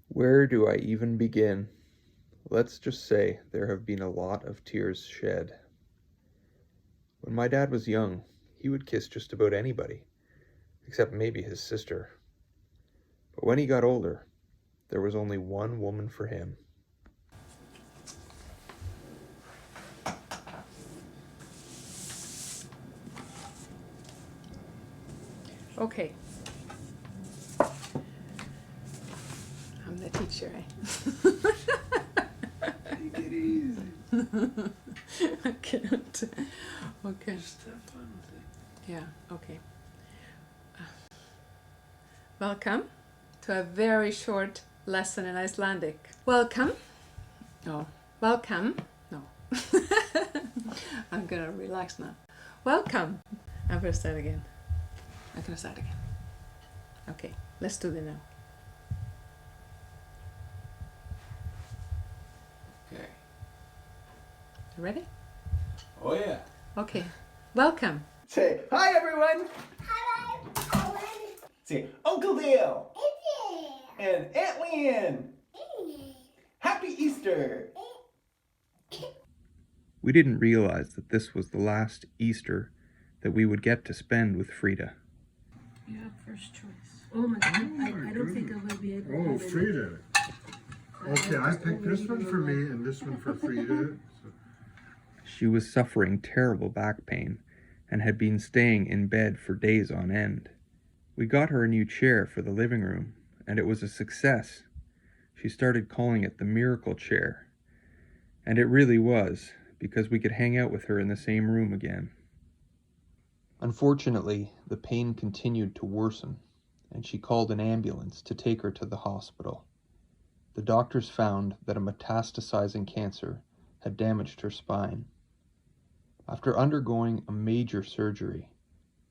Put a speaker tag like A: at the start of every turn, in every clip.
A: Where do I even begin? Let's just say there have been a lot of tears shed. When my dad was young, he would kiss just about anybody, except maybe his sister. But when he got older, there was only one woman for him.
B: Okay. I'm the teacher, eh?
C: Take it easy.
B: I can't. Okay.
C: Just have fun with it.
B: Yeah, okay. Welcome to a very short lesson in Icelandic. Welcome. Oh, welcome. No. I'm gonna relax now. Welcome. I'm gonna start again. Okay, let's do it now.
C: Okay.
B: You ready?
C: Oh yeah.
B: Okay. Welcome.
D: Say, hi everyone! Say, Uncle Dale! And Aunt Leanne! Happy Easter!
A: We didn't realize that this was the last Easter that we would get to spend with Frida.
E: You have first choice. Oh my God, I don't think I will be able to.
F: Oh, Frida. Okay, I picked this one for me and this one for Frida. So.
A: She was suffering terrible back pain and had been staying in bed for days on end. We got her a new chair for the living room, and it was a success. She started calling it the miracle chair. And it really was, because we could hang out with her in the same room again. Unfortunately, the pain continued to worsen, and she called an ambulance to take her to the hospital. The doctors found that a metastasizing cancer had damaged her spine. After undergoing a major surgery,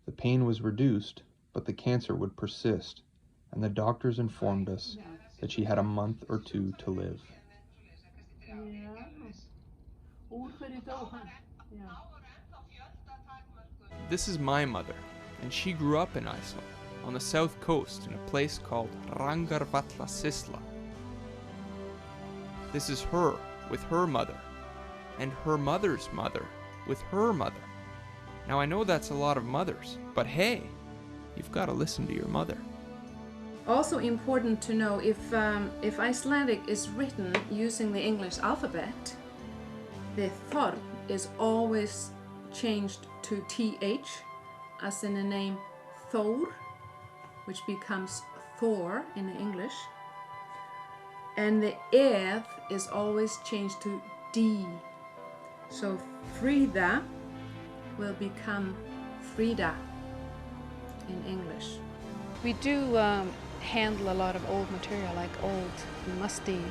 A: the pain was reduced, but the cancer would persist, and the doctors informed us that she had a month or two to live. This is my mother, and she grew up in Iceland, on the south coast in a place called Rangárvallasýsla. This is her with her mother, and her mother's mother with her mother. Now I know that's a lot of mothers, but hey, you've got to listen to your mother.
B: Also important to know if Icelandic is written using the English alphabet, the thorn is always changed to th, as in the name Thor, which becomes Thor in English. And the eth is always changed to d. So Frida will become Frida in English.
G: We do handle a lot of old material, like old, musty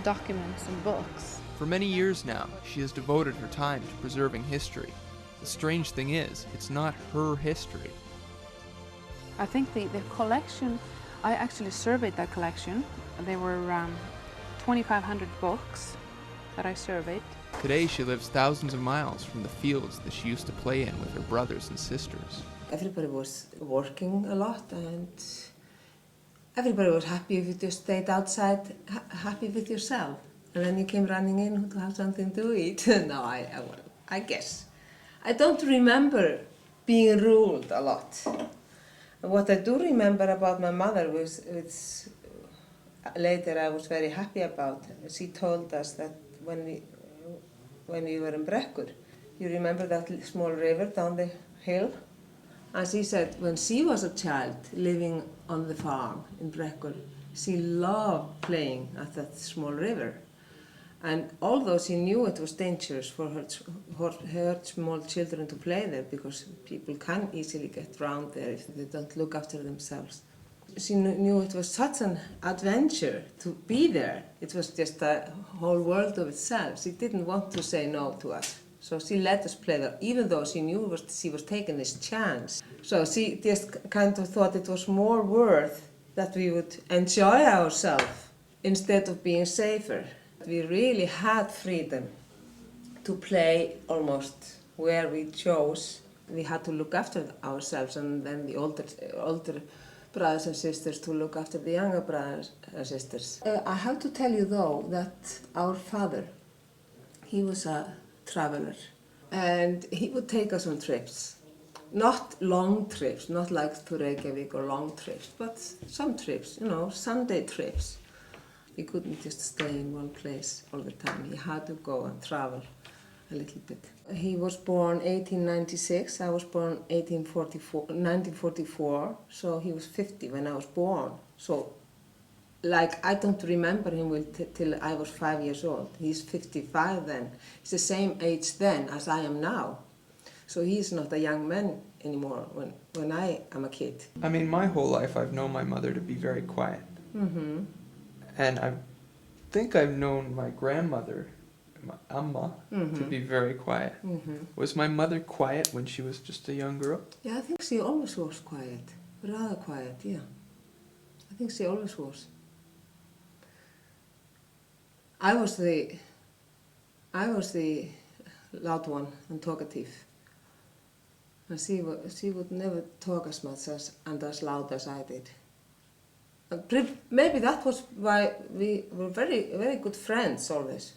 G: documents and books.
A: For many years now, she has devoted her time to preserving history. The strange thing is, it's not her history.
G: I think the collection, I actually surveyed that collection. There were 2,500 books that I surveyed.
A: Today she lives thousands of miles from the fields that she used to play in with her brothers and sisters.
H: Everybody was working a lot and everybody was happy if you just stayed outside, happy with yourself. And then you came running in to have something to eat. No, I guess. I don't remember being ruled a lot. What I do remember about my mother was, later I was very happy about. She told us that when we were in Brekkur, you remember that small river down the hill? And she said when she was a child living on the farm in Brekkur, she loved playing at that small river. And although she knew it was dangerous for her small children to play there, because people can easily get drowned there if they don't look after themselves. She knew it was such an adventure to be there. It was just a whole world of itself. She didn't want to say no to us. So she let us play there, even though she knew she was taking this chance. So she just kind of thought it was more worth that we would enjoy ourselves instead of being safer. We really had freedom to play almost where we chose. We had to look after ourselves, and then the older brothers and sisters to look after the younger brothers and sisters. I have to tell you though that our father, he was a traveler and he would take us on trips. Not long trips, not like to Reykjavik or long trips, but some trips, you know, Sunday trips. He couldn't just stay in one place all the time. He had to go and travel a little bit. He was born 1896, I was born 1944, so he was 50 when I was born. So, like, I don't remember him till I was 5 years old. He's 55 then. He's the same age then as I am now. So he's not a young man anymore when I am a kid.
A: I mean, my whole life I've known my mother to be very quiet.
H: Mm-hmm.
A: And I think I've known my grandmother, my Amma, to be very quiet.
H: Mm-hmm.
A: Was my mother quiet when she was just a young girl?
H: Yeah, I think she always was quiet. Rather quiet, yeah. I think she always was. I was the loud one and talkative. And she would never talk as much and as loud as I did. Maybe that was why we were very, very good friends always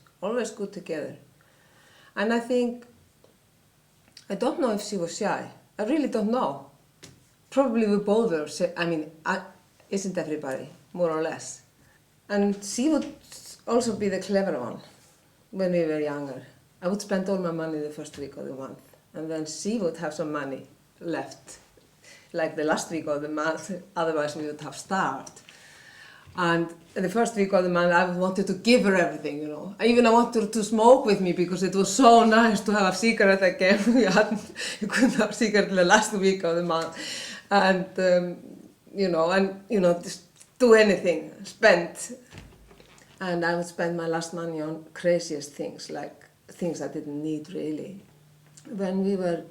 H: good together. And I don't know if she was shy. I really don't know. Probably we both were, isn't everybody, more or less. And she would also be the clever one when we were younger. I would spend all my money the first week of the month. And then she would have some money left, like the last week of the month, otherwise we would have starved. And the first week of the month I wanted to give her everything, you know. I wanted her to smoke with me because it was so nice to have a cigarette again. You couldn't have a cigarette the last week of the month. And, just do anything, spend. And I would spend my last money on craziest things, like things I didn't need really. When we were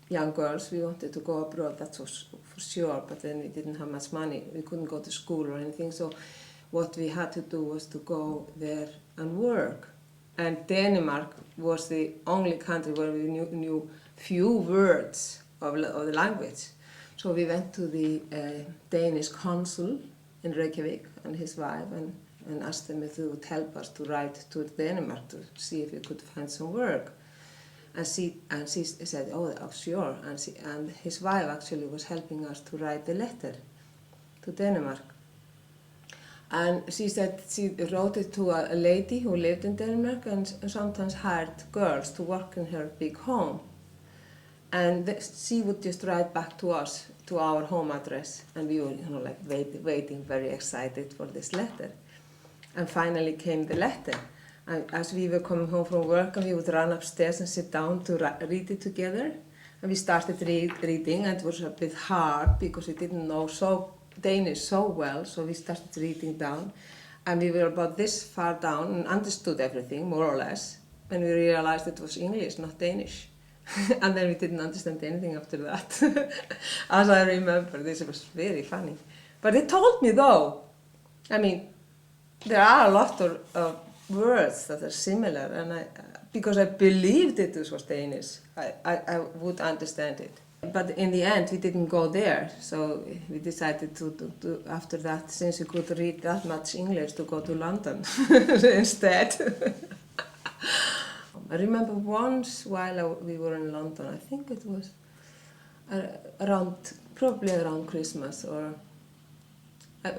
H: young girls, we wanted to go abroad, that was for sure, but then we didn't have much money. We couldn't go to school or anything, so what we had to do was to go there and work. And Denmark was the only country where we knew few words of the language. So we went to the Danish consul in Reykjavik and his wife and asked them if they would help us to write to Denmark to see if we could find some work. And she said, oh, sure. And his wife actually was helping us to write the letter to Denmark. And she said she wrote it to a lady who lived in Denmark and sometimes hired girls to work in her big home. And she would just write back to us, to our home address. And we were, waiting, very excited for this letter. And finally came the letter. And as we were coming home from work, and we would run upstairs and sit down to read it together. And we started reading, and it was a bit hard because we didn't know Danish so well, so we started reading down. And we were about this far down and understood everything, more or less. And we realized it was English, not Danish. And then we didn't understand anything after that. As I remember, this was very funny. But it told me though, there are a lot of words that are similar, and because I believed it was Danish, I would understand it. But in the end, we didn't go there, so we decided to after that, since we could read that much English, to go to London instead. I remember once while we were in London, I think it was probably around Christmas, or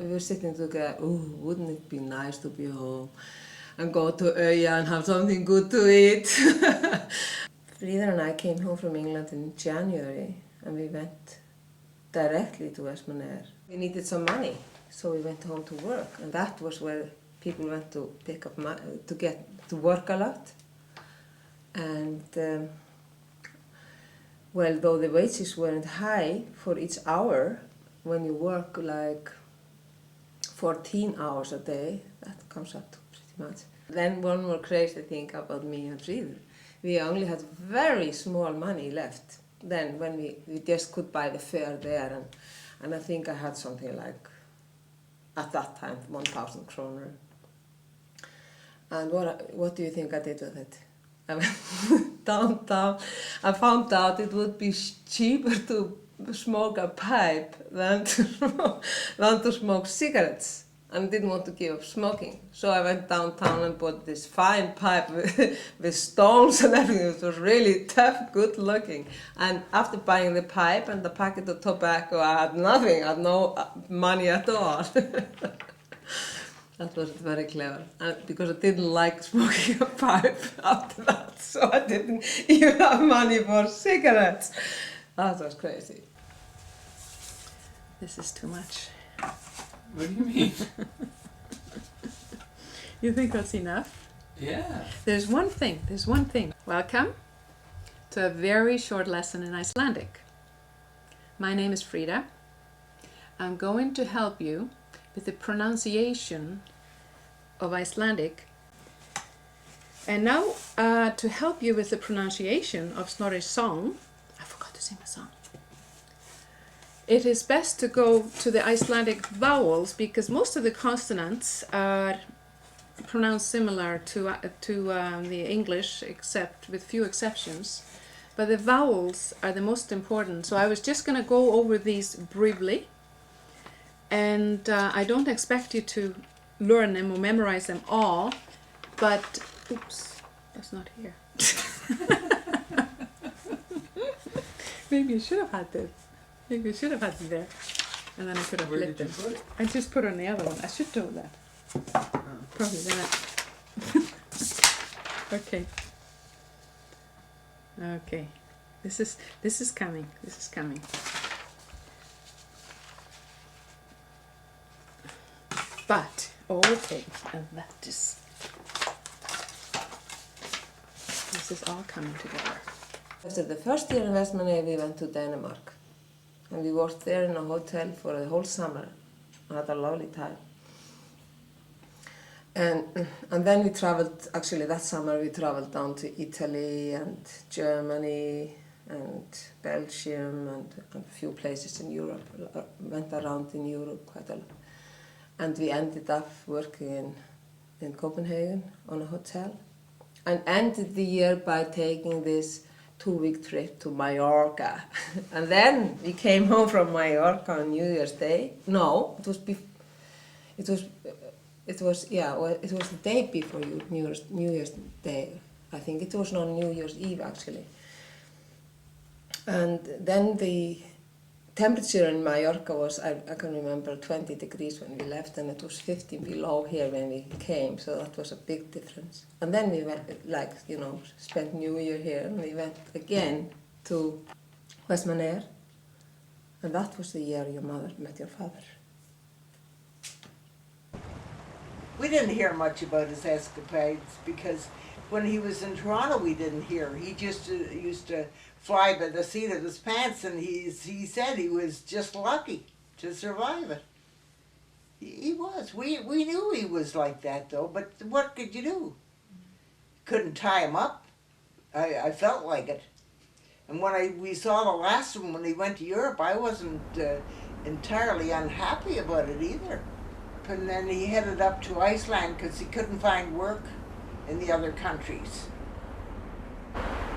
H: we were sitting together, wouldn't it be nice to be home and go to Øya and have something good to eat. Frida and I came home from England in January and we went directly to Westmannaeyjar. We needed some money, so we went home to work, and that was where people went to pick up money, to work a lot. And though the wages weren't high for each hour, when you work like 14 hours a day, that comes up to pretty much. Then one more crazy thing about me and Friður. We only had very small money left then, when we just could buy the fare there, and I think I had something like, at that time, 1,000 kroner. And what do you think I did with it? I went downtown. I found out it would be cheaper to smoke a pipe than to smoke cigarettes, and didn't want to give up smoking. So I went downtown and bought this fine pipe with stones and everything. It was really tough, good looking. And after buying the pipe and the packet of tobacco, I had nothing. I had no money at all. That was very clever, because I didn't like smoking a pipe after that, so I didn't even have money for cigarettes. That was crazy.
B: This is too much.
C: What do you mean?
B: You think that's enough?
C: Yeah.
B: There's one thing. Welcome to a very short lesson in Icelandic. My name is Frida. I'm going to help you with the pronunciation of Icelandic. And now, to help you with the pronunciation of Snorri's song, I forgot to sing the song. It is best to go to the Icelandic vowels, because most of the consonants are pronounced similar to the English, except with few exceptions. But the vowels are the most important. So I was just going to go over these briefly. And I don't expect you to learn them or memorize them all, but, oops, that's not here. Maybe you should have had this. Maybe you should have had them there. And then I could have flipped them.
C: Put it?
B: I just put on the other one. I should do that. Probably that. Okay. Okay. This is coming. This is coming. But, okay, and this is all coming together.
H: After the first year in Vestmannaeyjar, we went to Denmark. And we worked there in a hotel for the whole summer. I had a lovely time. And then we traveled, actually that summer we traveled down to Italy and Germany and Belgium and a few places in Europe. Went around in Europe quite a lot. And we ended up working in Copenhagen on a hotel, and ended the year by taking this 2-week trip to Mallorca. And then we came home from Mallorca on New Year's Day. No, it was the day before New Year's Day. I think it was on New Year's Eve actually. And then the temperature in Mallorca was, I can remember, 20 degrees when we left, and it was 15 below here when we came, so that was a big difference. And then we went, spent New Year here, and we went again to Vestmannaeyjar, and that was the year your mother met your father.
I: We didn't hear much about his escapades, because when he was in Toronto we didn't hear. He just used to fly by the seat of his pants, and he said he was just lucky to survive it. He was. We knew he was like that though, but what could you do? Couldn't tie him up. I felt like it. And when we saw the last of him when he went to Europe, I wasn't entirely unhappy about it either. And then he headed up to Iceland because he couldn't find work in the other countries.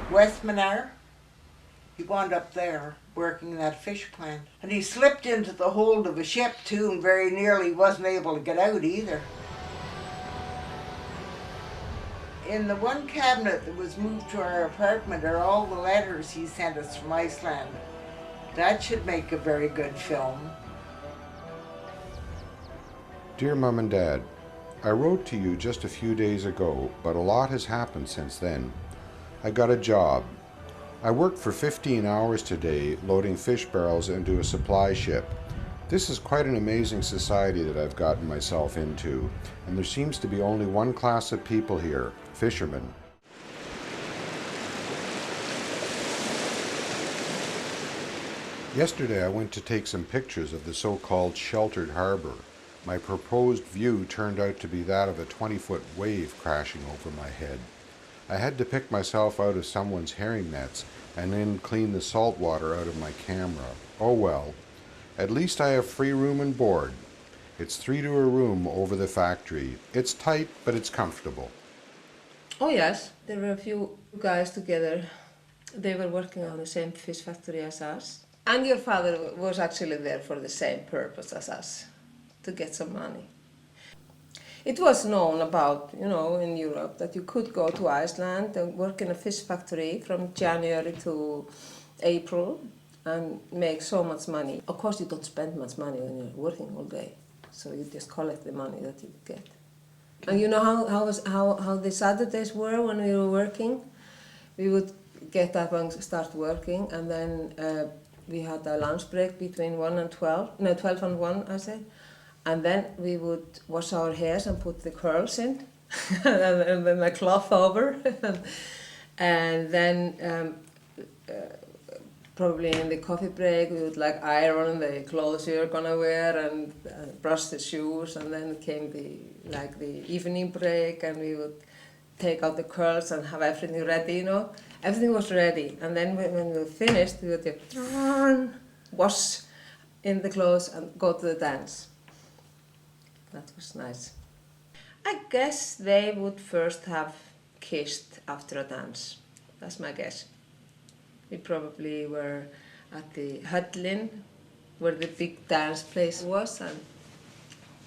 I: Vestmannaeyjar, he wound up there working in that fish plant. And he slipped into the hold of a ship too, and very nearly wasn't able to get out either. In the one cabinet that was moved to our apartment are all the letters he sent us from Iceland. That should make a very good film.
J: Dear Mom and Dad, I wrote to you just a few days ago, but a lot has happened since then. I got a job. I worked for 15 hours today loading fish barrels into a supply ship. This is quite an amazing society that I've gotten myself into, and there seems to be only one class of people here, fishermen. Yesterday I went to take some pictures of the so-called sheltered harbor. My proposed view turned out to be that of a 20-foot wave crashing over my head. I had to pick myself out of someone's herring nets and then clean the salt water out of my camera. Oh well, at least I have free room and board. It's 3 to a room over the factory. It's tight, but it's comfortable.
H: Oh yes, there were a few guys together. They were working on the same fish factory as us. And your father was actually there for the same purpose as us, to get some money. It was known about, in Europe, that you could go to Iceland and work in a fish factory from January to April and make so much money. Of course, you don't spend much money when you're working all day, so you just collect the money that you get. And you know how the Saturdays were when we were working? We would get up and start working, and then we had a lunch break between 12 and 1, I say. And then we would wash our hairs and put the curls in, and then a cloth over. And then probably in the coffee break we would iron the clothes you're gonna wear and brush the shoes. And then came the evening break, and we would take out the curls and have everything ready. Everything was ready. And then when we were finished, we would wash in the clothes and go to the dance. That was nice. I guess they would first have kissed after a dance. That's my guess. We probably were at the Höllin, where the big dance place was, and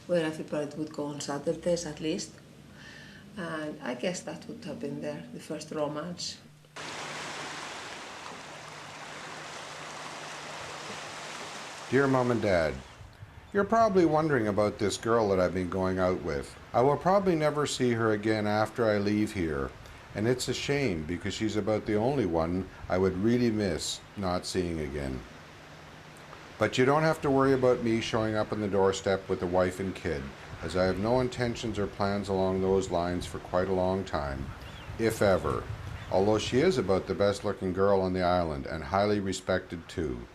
H: where everybody would go on Saturdays at least. And I guess that would have been the first romance.
J: Dear Mom and Dad, you're probably wondering about this girl that I've been going out with. I will probably never see her again after I leave here, and it's a shame because she's about the only one I would really miss not seeing again. But you don't have to worry about me showing up on the doorstep with a wife and kid, as I have no intentions or plans along those lines for quite a long time, if ever, although she is about the best looking girl on the island and highly respected too.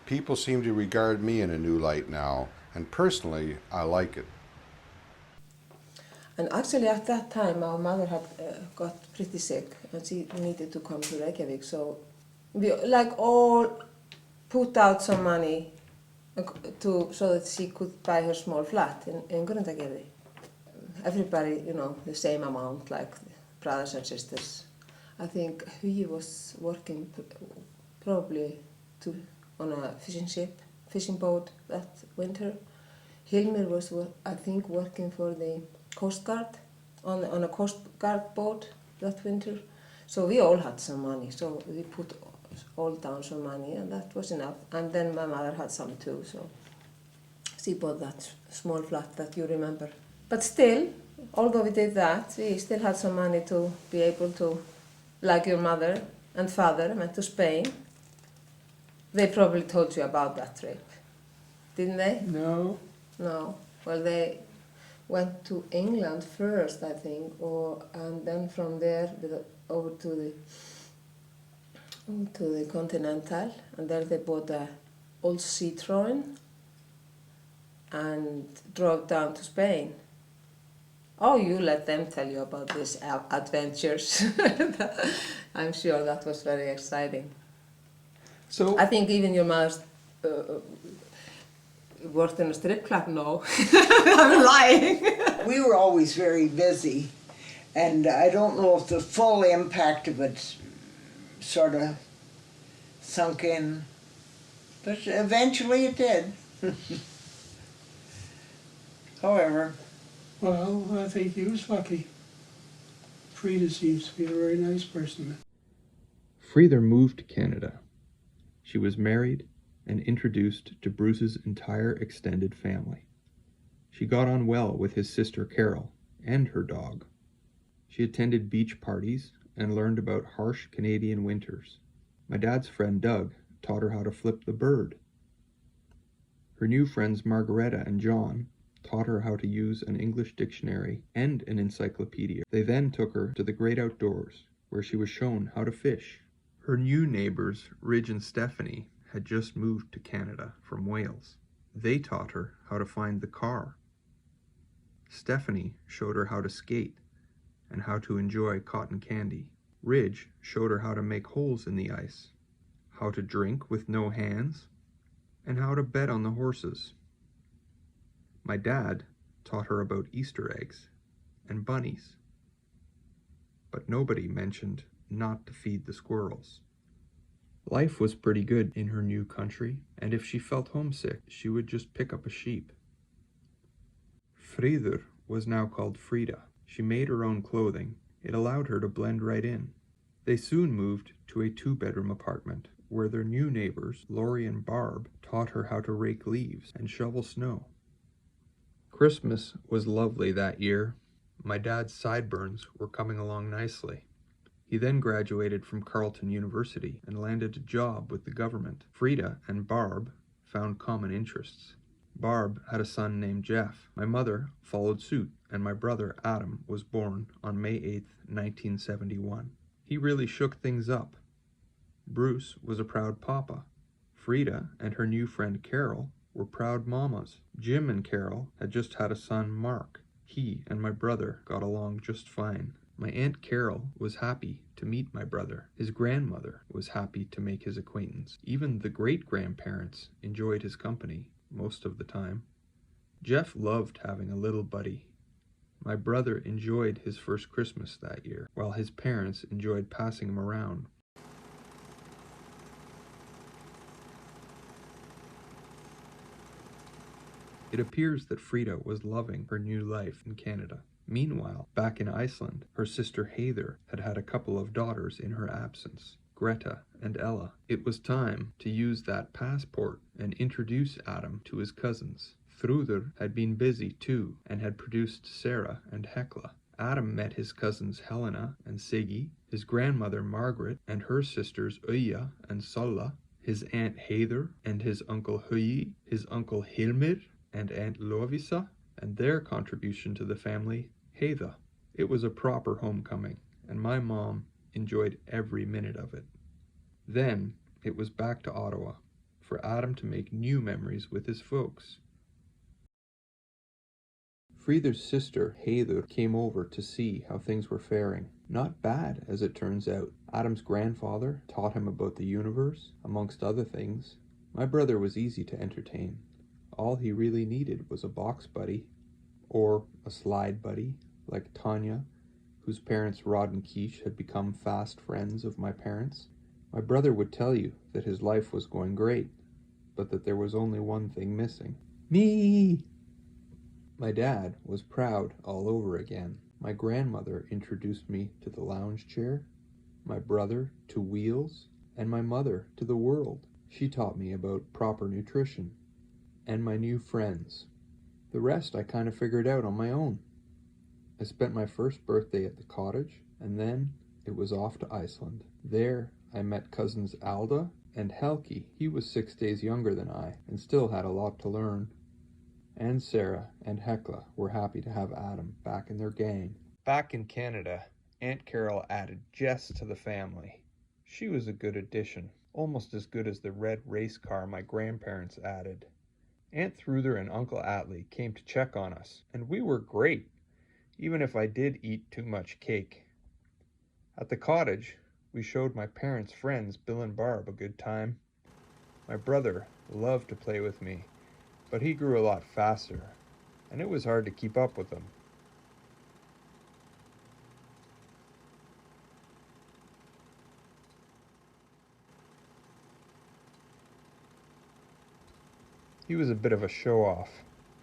J: People seem to regard me in a new light now, and personally, I like it.
H: And actually at that time our mother had got pretty sick and she needed to come to Reykjavik, so we all put out some money so that she could buy her small flat in Grundargerði. Everybody, the same amount, like brothers and sisters. I think he was working probably on a fishing boat that winter. Hilmir was, I think, working for the Coast Guard, on a Coast Guard boat that winter. So we all had some money, so we put all down some money, and that was enough. And then my mother had some too, so she bought that small flat that you remember. But still, although we did that, we still had some money to be able to, like your mother and father went to Spain. They probably told you about that trip, didn't they?
C: No.
H: No. Well, they went to England first, I think, and then from there over to the Continental, and there they bought a old Citroen and drove down to Spain. Oh, you let them tell you about these adventures. I'm sure that was very exciting.
C: So
H: I think even your mother worked in a strip club. No, I'm lying.
I: We were always very busy, and I don't know if the full impact of it sort of sunk in, but eventually it did. However.
E: Well, I think he was lucky. Frida seems to be a very nice person.
A: Friður moved to Canada. She was married and introduced to Bruce's entire extended family. She got on well with his sister Carol and her dog. She attended beach parties and learned about harsh Canadian winters. My dad's friend Doug taught her how to flip the bird. Her new friends Margareta and John taught her how to use an English dictionary and an encyclopedia. They then took her to the great outdoors, where she was shown how to fish. Her new neighbors, Ridge and Stephanie, had just moved to Canada from Wales. They taught her how to find the car. Stephanie showed her how to skate and how to enjoy cotton candy. Ridge showed her how to make holes in the ice, how to drink with no hands, and how to bet on the horses. My dad taught her about Easter eggs and bunnies, but nobody mentioned not to feed the squirrels. Life was pretty good in her new country, and if she felt homesick, she would just pick up a sheep. Friður was now called Frida. She made her own clothing. It allowed her to blend right in. They soon moved to a 2-bedroom apartment, where their new neighbors, Lori and Barb, taught her how to rake leaves and shovel snow. Christmas was lovely that year. My dad's sideburns were coming along nicely. He then graduated from Carleton University and landed a job with the government. Frida and Barb found common interests. Barb had a son named Jeff. My mother followed suit, and my brother Adam was born on May 8, 1971. He really shook things up. Bruce was a proud papa. Frida and her new friend Carol were proud mamas. Jim and Carol had just had a son, Mark. He and my brother got along just fine. My Aunt Carol was happy to meet my brother. His grandmother was happy to make his acquaintance. Even the great-grandparents enjoyed his company most of the time. Jeff loved having a little buddy. My brother enjoyed his first Christmas that year, while his parents enjoyed passing him around. It appears that Frida was loving her new life in Canada. Meanwhile, back in Iceland, her sister Heiður had had a couple of daughters in her absence, Greta and Ella. It was time to use that passport and introduce Adam to his cousins. Þrúður had been busy too and had produced Sarah and Hekla. Adam met his cousins Helena and Siggy, his grandmother Margaret and her sisters Uya and Solla, his aunt Heiður and his uncle Hugi, his uncle Hilmir and aunt Lovisa, and their contribution to the family, Heiða. It was a proper homecoming, and my mom enjoyed every minute of it. Then it was back to Ottawa, for Adam to make new memories with his folks. Friður's sister, Heiður, came over to see how things were faring. Not bad, as it turns out. Adam's grandfather taught him about the universe, amongst other things. My brother was easy to entertain. All he really needed was a box buddy, or a slide buddy, like Tanya, whose parents Rod and Quiche had become fast friends of my parents. My brother would tell you that his life was going great, but that there was only one thing missing. Me! My dad was proud all over again. My grandmother introduced me to the lounge chair, my brother to wheels, and my mother to the world. She taught me about proper nutrition, and my new friends. The rest I kind of figured out on my own. I spent my first birthday at the cottage, and then it was off to Iceland. There I met cousins Alda and Helgi. He was 6 days younger than I, and still had a lot to learn. And Sarah and Hekla were happy to have Adam back in their gang. Back in Canada, Aunt Carol added Jess to the family. She was a good addition, almost as good as the red race car my grandparents added. Aunt Þrúður and Uncle Atlee came to check on us, and we were great, even if I did eat too much cake. At the cottage, we showed my parents' friends Bill and Barb a good time. My brother loved to play with me, but he grew a lot faster, and it was hard to keep up with him. He was a bit of a show-off,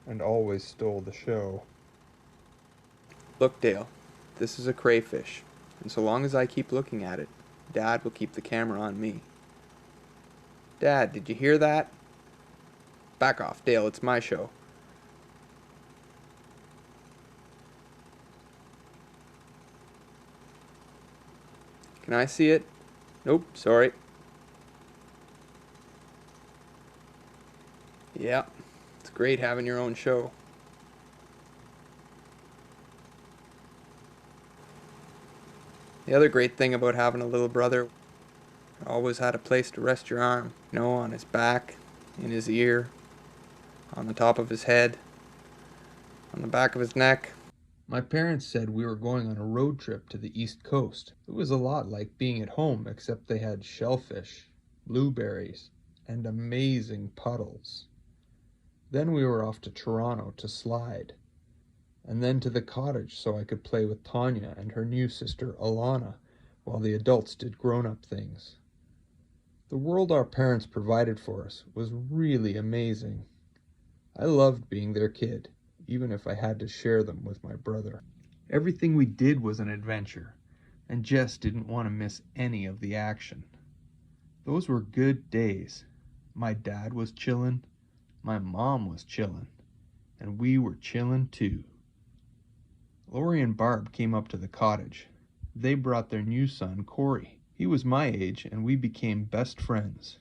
A: and always stole the show.
K: Look, Dale, this is a crayfish, and so long as I keep looking at it, Dad will keep the camera on me. Dad, did you hear that? Back off, Dale, it's my show. Can I see it? Nope, sorry. Yeah, it's great having your own show. The other great thing about having a little brother, I always had a place to rest your arm. You know, on his back, in his ear, on the top of his head, on the back of his neck.
A: My parents said we were going on a road trip to the East Coast. It was a lot like being at home, except they had shellfish, blueberries, and amazing puddles. Then we were off to Toronto to slide, and then to the cottage so I could play with Tanya and her new sister Alana, while the adults did grown-up things. The world our parents provided for us was really amazing. I loved being their kid, even if I had to share them with my brother. Everything we did was an adventure, and Jess didn't want to miss any of the action. Those were good days. My dad was chillin', my mom was chillin', and we were chillin' too. Lori and Barb came up to the cottage. They brought their new son, Corey. He was my age, and we became best friends.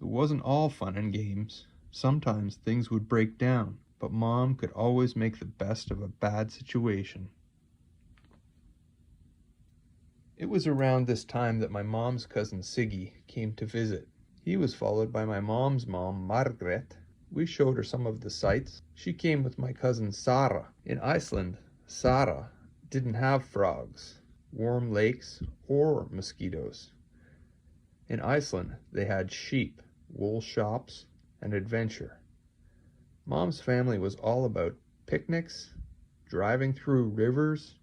A: It wasn't all fun and games. Sometimes things would break down, but Mom could always make the best of a bad situation. It was around this time that my mom's cousin Siggy came to visit. He was followed by my mom's mom, Margaret. We showed her some of the sights. She came with my cousin Sarah. In Iceland, Sarah didn't have frogs, warm lakes, or mosquitoes. In Iceland, they had sheep, wool shops, and adventure. Mom's family was all about picnics, driving through rivers,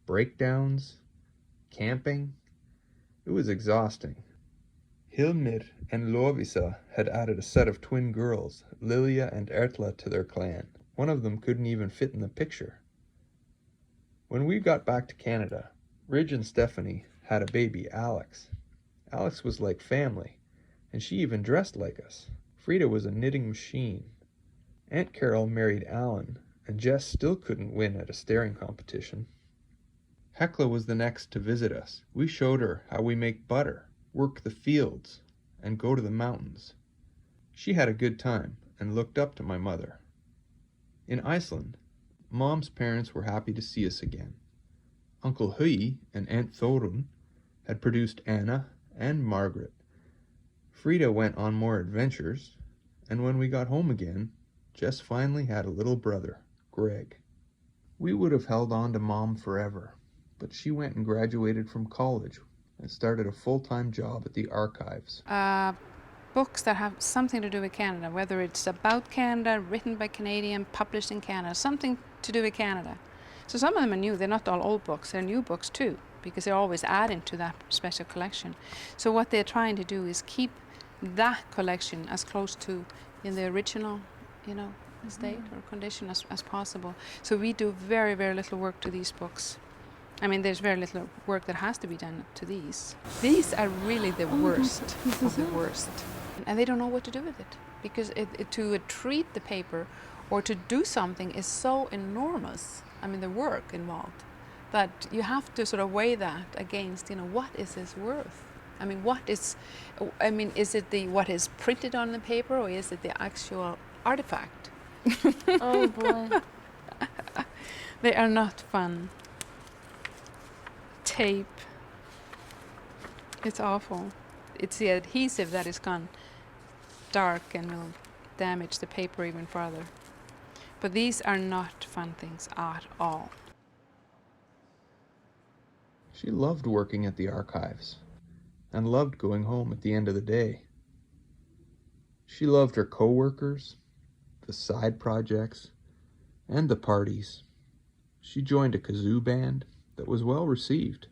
A: breakdowns, camping. It was exhausting. Hilmir and Lovisa had added a set of twin girls, Lilia and Ertla, to their clan. One of them couldn't even fit in the picture. When we got back to Canada, Ridge and Stephanie had a baby, Alex. Alex was like family, and she even dressed like us. Frida was a knitting machine. Aunt Carol married Alan, and Jess still couldn't win at a staring competition. Hecla was the next to visit us. We showed her how we make butter, work the fields, and go to the mountains. She had a good time and looked up to my mother. In Iceland, Mom's parents were happy to see us again. Uncle Hui and Aunt Thorun had produced Anna and Margaret. Frida went on more adventures, and when we got home again, Jess finally had a little brother, Greg. We would have held on to Mom forever, but she went and graduated from college and started a full-time job at the archives.
G: Books that have something to do with Canada, whether it's about Canada, written by Canadian, published in Canada, something to do with Canada. So some of them are new, they're not all old books, they're new books too, because they're always adding to that special collection. So what they're trying to do is keep that collection as close to in the original, state or condition as possible. So we do very, very little work to these books. I mean, there's very little work that has to be done to these. These are really the worst of the worst. And they don't know what to do with it, because to treat the paper or to do something is so enormous. I mean, the work involved, that you have to sort of weigh that against, what is this worth? I mean, is it what is printed on the paper, or is it the actual artifact?
L: Oh boy.
G: They are not fun. Tape. It's awful. It's the adhesive that is gone dark and will damage the paper even further. But these are not fun things at all.
A: She loved working at the archives and loved going home at the end of the day. She loved her co-workers, the side projects, and the parties. She joined a kazoo band that was well received.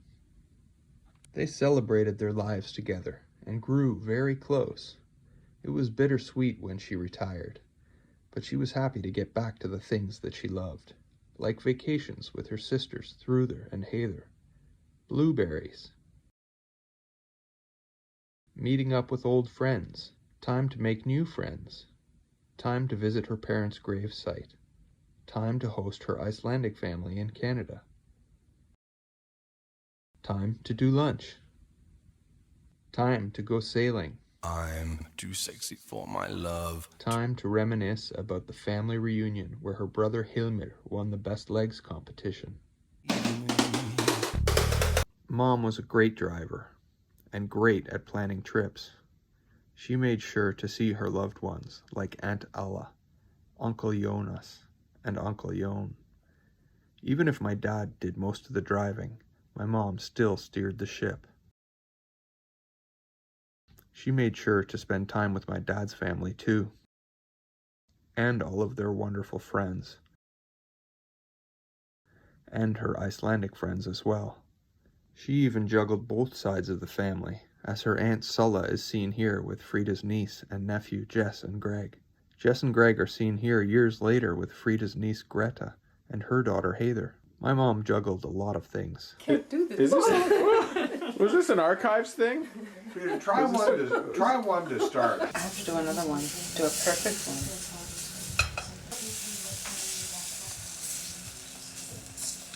A: They celebrated their lives together and grew very close. It was bittersweet when she retired, but she was happy to get back to the things that she loved, like vacations with her sisters Thrúður and Heiður, blueberries, meeting up with old friends, time to make new friends, time to visit her parents' grave site, time to host her Icelandic family in Canada, time to do lunch, time to go sailing,
M: I'm too sexy for my love.
A: time to reminisce about the family reunion where her brother Hilmir won the best legs competition. Mom was a great driver and great at planning trips. She made sure to see her loved ones like Aunt Alla, Uncle Jonas, and Uncle Jon. Even if my dad did most of the driving, my mom still steered the ship. She made sure to spend time with my dad's family too, and all of their wonderful friends, and her Icelandic friends as well. She even juggled both sides of the family as her Aunt Sulla is seen here with Frida's niece and nephew Jess and Greg. Jess and Greg are seen here years later with Frida's niece Greta and her daughter Heather. My mom juggled a lot of things.
B: Can't do this.
C: Is this was this an archives thing?
J: Frida, try one to start.
G: I have to do another one, do a perfect one.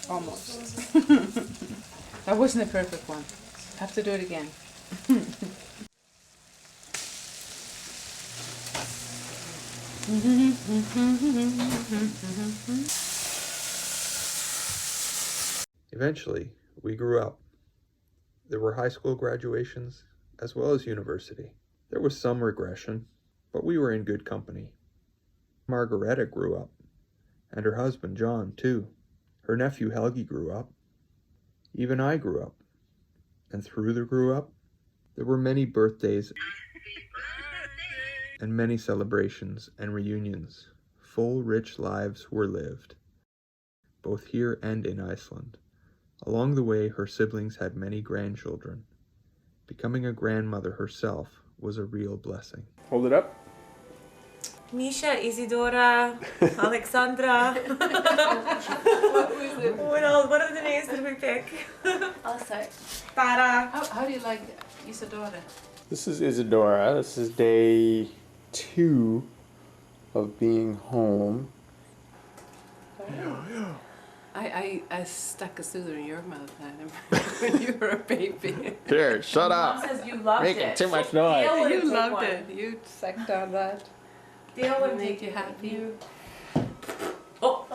G: Almost. That wasn't a perfect one. I have to do it again.
A: Eventually, we grew up. There were high school graduations, as well as university. There was some regression, but we were in good company. Margareta grew up, and her husband John, too. Her nephew Helgi grew up. Even I grew up, and Friður grew up. There were many birthdays and many celebrations and reunions. Full, rich lives were lived, both here and in Iceland. Along the way, her siblings had many grandchildren. Becoming a grandmother herself was a real blessing.
C: Hold it up.
L: Misha, Isidora, Alexandra. What are the names that we pick? I'll start. Tara.
G: How do you like Isadora?
C: This is Isadora. This is day 2 of being home.
G: I stuck a soother in your mouth, Adam, when you were a baby.
C: Here, shut up.
L: Mom says you loved
C: Making
L: it.
C: too much noise.
L: Dale wouldn't
G: You
L: take
G: loved
L: one.
G: it. You sucked on that.
L: Dale would
G: Make
L: make
G: you happy.
L: Oh.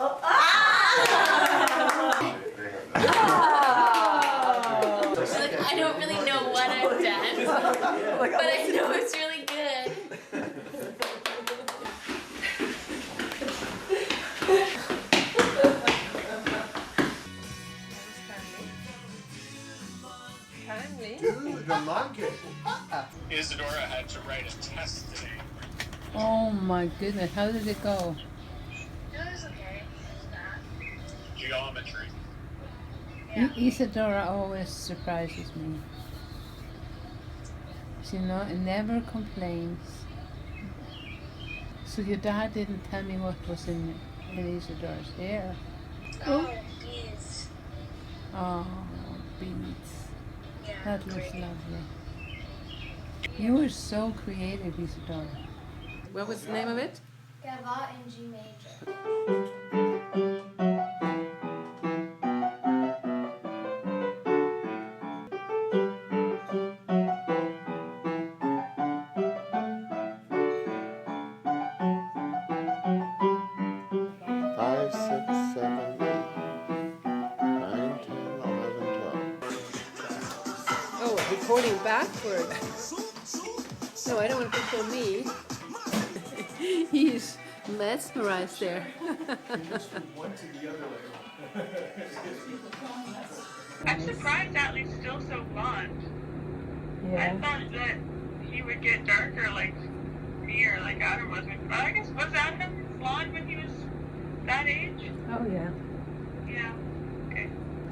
N: Like, I don't really know what I've done, but I know it's really good.
J: Dude, the monkey.
O: Isadora had to write a test today.
G: Oh my goodness, how did it go?
N: It was okay.
O: Geometry.
G: Isadora always surprises me. She never complains. So your dad didn't tell me what was in Isadora's hair.
N: Oh, bees.
G: Oh, beads.
N: Yeah,
G: That looks
N: pretty.
G: lovely. You were so creative, Isadora. What was the name of it?
N: Gavotte in G major.
F: Five, 6, 7, 8, 9, 10, 11, 12.
G: Oh, recording backward. No, I don't want to show me. He's mesmerized there.
P: I'm surprised Atlee's still so blonde.
G: Yeah.
P: I thought that he would get darker like me or like Adam was. But I guess, was Adam blonde when he was that age?
G: Oh, yeah.
P: Yeah. Okay.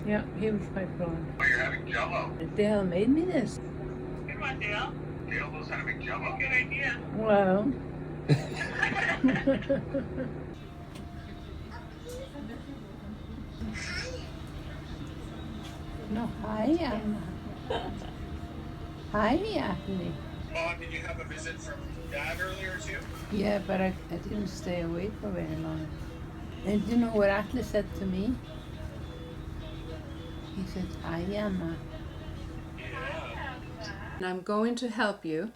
G: Yeah, he was quite blonde.
O: Oh, you're having Jell-O.
G: Dale made me this.
P: Good one, Dale.
O: Dale knows how to make Jell-O.
P: Good idea.
G: Well. No, hi, Anna. Hi, Atlee.
O: Mom, did you have a visit from Dad earlier too?
G: Yeah, but I didn't stay away for very long. And do you know what Atlee said to me? He said, hi, Anna. And I'm going to help you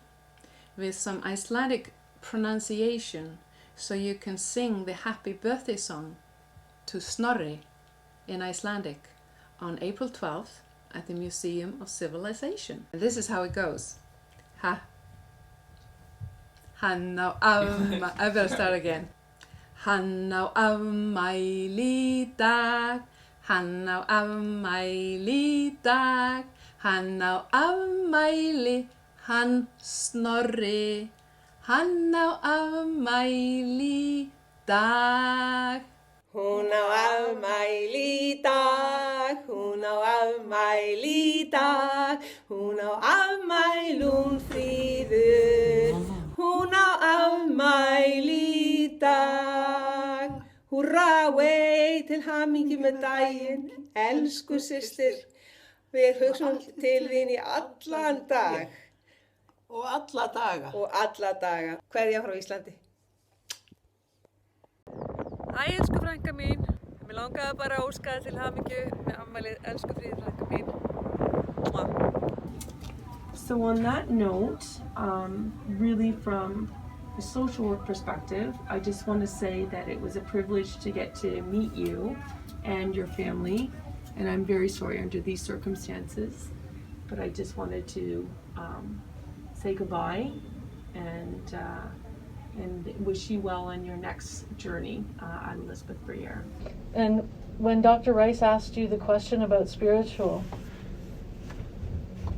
G: with some Icelandic pronunciation so you can sing the happy birthday song to Snorri in Icelandic on April 12th at the Museum of Civilization. And this is how it goes. Ha. Hann á I better start again. Hann á afmæli í dag. Hann á afmæli í dag. Hann á afmæli, hann Snorri. Hann á afmæli í dag.
L: Hún á afmæli í dag, hún á afmæli í dag, hún á afmæli
H: Húrra, vei, til hamingju með daginn, elsku systir. Við hugsum til þín í allan dag.
I: Og alla daga.
H: Og alla daga. Kveðja frá Íslandi.
Q: Hæ, elsku frænka mín. Mér langaði bara að óska þér til hamingju með afmælið, elsku Fríður frænka mín.
R: So on that note, really from a social work perspective, I just want to say that it was a privilege to get to meet you and your family, and I'm very sorry under these circumstances, but I just wanted to say goodbye and wish you well on your next journey on Elizabeth Briere.
S: And when Dr. Rice asked you the question about spiritual,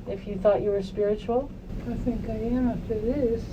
S: if you thought you were spiritual?
E: I think I am if it is.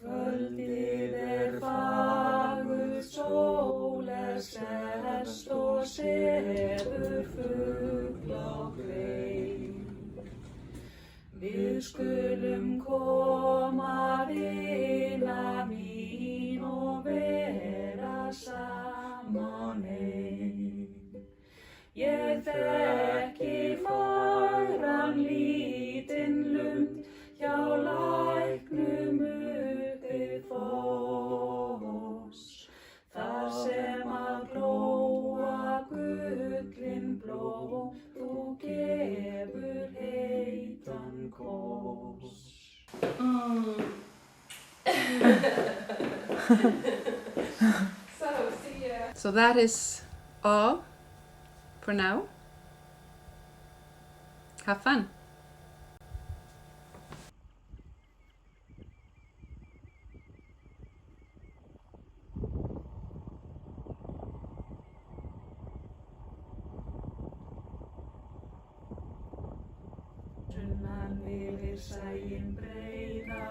T: Kvöldið fagur, sól sest og sefur fugl á hrein. Við skulum koma vina mín og vera saman ein. Ég þekki fagran lítinn lund hjá læknum uppi foss, þar sem að glóa gullin blóm, þú gefur heitan koss.
B: So that is all for now. Have fun.
T: Sunnan yfir sæinn breiða,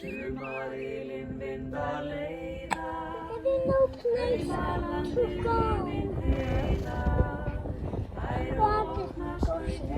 T: sumarilinn vindar leiða, auðalandið yfir heiða, þær opna skauta